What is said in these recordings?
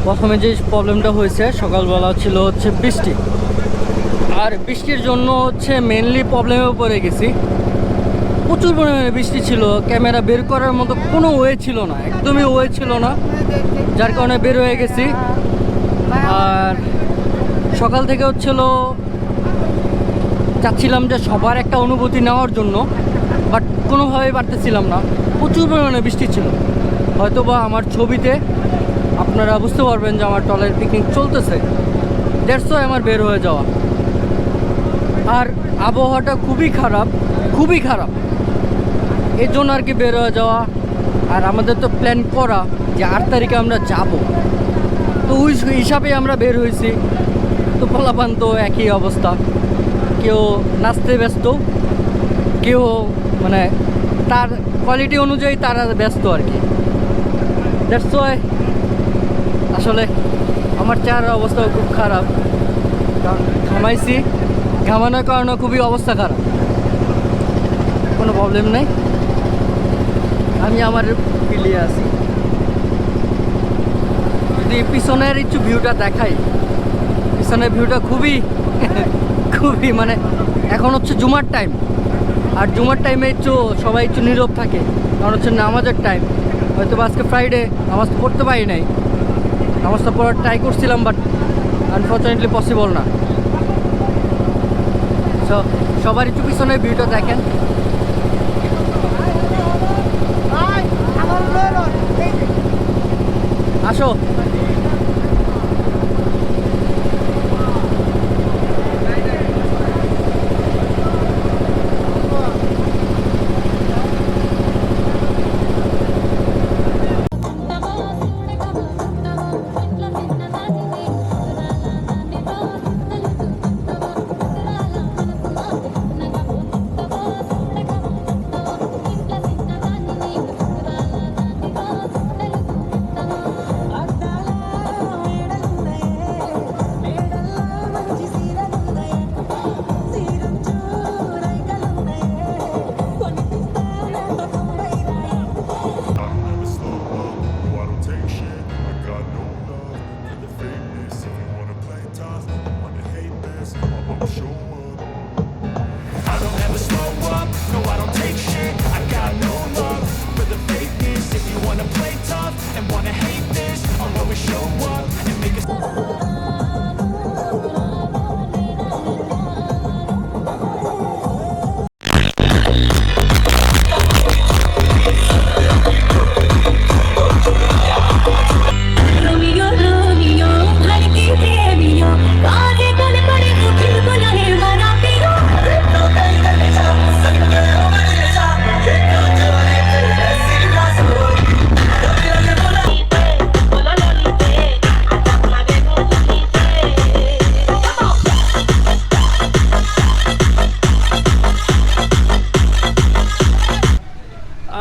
প্রথমে যে প্রবলেমটা হয়েছে সকালবেলা ছিল হচ্ছে বৃষ্টি, আর বৃষ্টির জন্য হচ্ছে মেনলি প্রবলেমে পড়ে গেছি। প্রচুর পরিমাণে বৃষ্টি ছিল, ক্যামেরা বের করার মতো কোনো ওয়ে ছিল না, একদমই ওয়ে ছিল না, যার কারণে বের হয়ে গেছি। আর সকাল থেকে হচ্ছিল চাচ্ছিলাম যে সবার একটা অনুভূতি নেওয়ার জন্য, বাট কোনোভাবেই পারতেছিলাম না, প্রচুর পরিমাণে বৃষ্টি ছিল। হয়তো বা আমার ছবিতে আপনারা বুঝতে পারবেন যে আমার ট্রলার পিকনিক চলতেছে, দ্যাটস ওয়াই আমার বের হয়ে যাওয়া। আর আবহাওয়াটা খুবই খারাপ, খুবই খারাপ, এর জন্য আর কি বের হয়ে যাওয়া। আর আমাদের তো প্ল্যান করা যে 8 তারিখে আমরা যাব, তো ওই হিসাবেই আমরা বের হয়েছি। তো পোলাপান তো একই অবস্থা, কেউ নাচতে ব্যস্ত, কেউ মানে তার কোয়ালিটি অনুযায়ী তারা ব্যস্ত আর কি। দ্যাটস ওয়াই আসলে আমার চেহারার অবস্থা খুব খারাপ, কারণ ঘামাইছি, ঘামানোর কারণে খুবই অবস্থা খারাপ। কোনো প্রবলেম নেই, আমি আমার ফিলিয়ে আছি। যদি পিছনের একটু ভিউটা দেখাই, পিছনের ভিউটা খুবই খুবই মানে এখন হচ্ছে জুমার টাইম, আর জুমার টাইমে একটু সবাই একটু নীরব থাকে, কারণ হচ্ছে নামাজের টাইম। হয়তো আজকে ফ্রাইডে, নামাজ পড়তে পারি নাই, নামাজটা পড়ার ট্রাই করছিলাম, বাট আনফর্চুনেটলি পসিবল না। সো সবার একটু পিছনের ভিউটা দেখেন। আসো,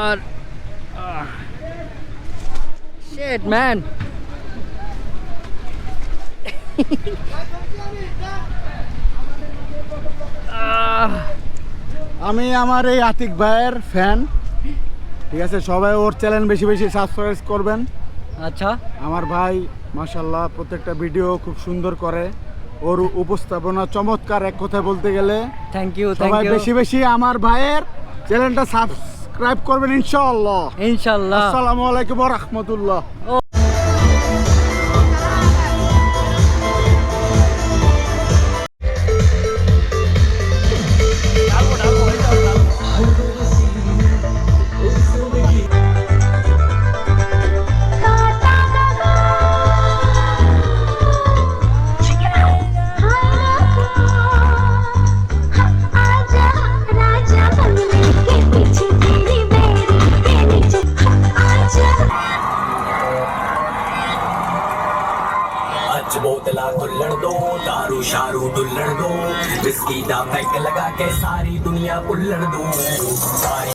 আর শিট ম্যান, আমি আমার এই আতিক ভাইয়ের ফ্যান, ঠিক আছে? সবাই ওর চ্যানেল বেশি বেশি সাবস্ক্রাইব করবেন। আচ্ছা, আমার ভাই মাশাআল্লাহ প্রত্যেকটা ভিডিও খুব সুন্দর করে, ওর উপস্থাপনা চমৎকার, এক কথায় বলতে গেলে। থ্যাংক ইউ, সবাই বেশি বেশি আমার ভাইয়ের চ্যানেলটা সাবস্ক্রাইব করবেন ইনশাআল্লাহ। ইনশাআল্লাহ। আসসালামু আলাইকুম ওয়া রাহমাতুল্লাহ। बोतला खुल्लड़ दो, दारू शारू दुल्लड़ दो, विस्की दा पैक लगा के सारी दुनिया उल्लड़ दो, सारी